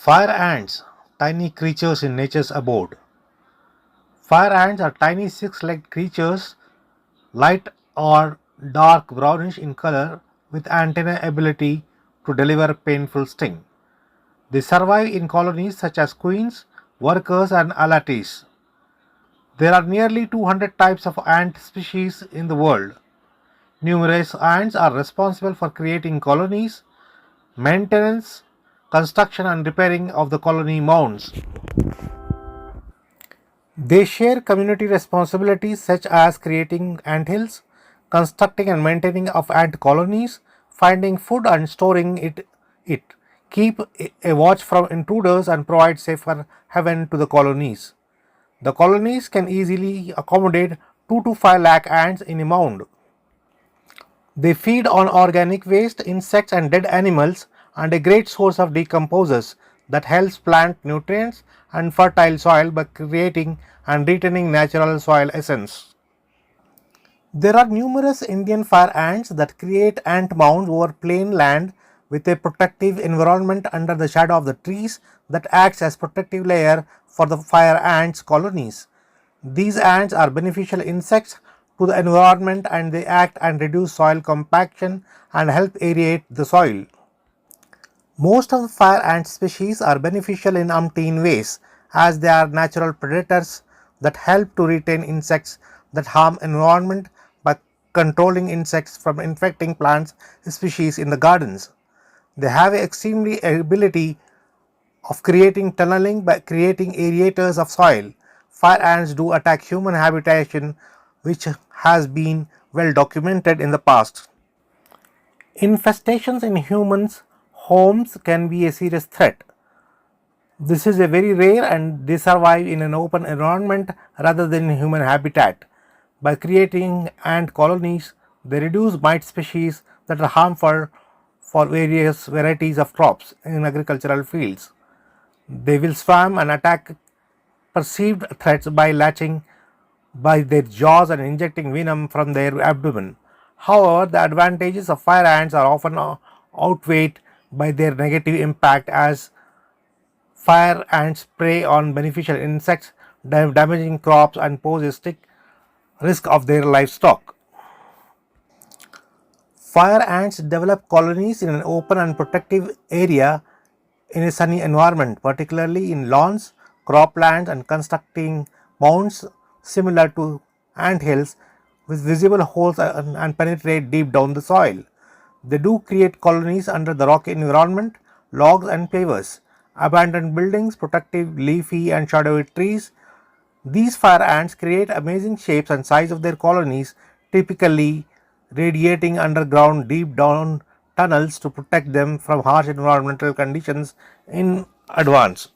Fire ants, tiny creatures in nature's abode. Fire ants are tiny six-legged creatures, light or dark brownish in color, with antennae ability to deliver painful sting. They survive in colonies such as queens, workers, and alates. There are nearly 200 types of ant species in the world. Numerous ants are responsible for creating colonies, maintenance, construction, and repairing of the colony mounds. They share community responsibilities such as creating anthills, constructing and maintaining of ant colonies, finding food and storing it, keep a watch from intruders and provide safer haven to the colonies. The colonies can easily accommodate 2 to 5 lakh ants in a mound. They feed on organic waste, insects, and dead animals, and a great source of decomposers that helps plant nutrients and fertile soil by creating and retaining natural soil essence. There are numerous Indian fire ants that create ant mounds over plain land with a protective environment under the shadow of the trees that acts as protective layer for the fire ants colonies. These ants are beneficial insects to the environment and they act and reduce soil compaction and help aerate the soil. Most of the fire ant species are beneficial in umpteen ways as they are natural predators that help to retain insects that harm environment by controlling insects from infecting plants species in the gardens. They have an extremely ability of creating tunneling by creating aerators of soil. Fire ants do attack human habitation, which has been well documented in the past. Infestations in humans' homes can be a serious threat. This is a very rare and they survive in an open environment rather than human habitat. By creating ant colonies, they reduce mite species that are harmful for various varieties of crops in agricultural fields. They will swarm and attack perceived threats by latching by their jaws and injecting venom from their abdomen. However, the advantages of fire ants are often outweighed by their negative impact as fire ants prey on beneficial insects, damaging crops and pose a strict risk of their livestock. Fire ants develop colonies in an open and protective area in a sunny environment, particularly in lawns, croplands, and constructing mounds similar to ant hills with visible holes and penetrate deep down the soil. They do create colonies under the rocky environment, logs, and pavers, abandoned buildings, protective leafy and shadowy trees. These fire ants create amazing shapes and size of their colonies, typically radiating underground deep down tunnels to protect them from harsh environmental conditions in advance.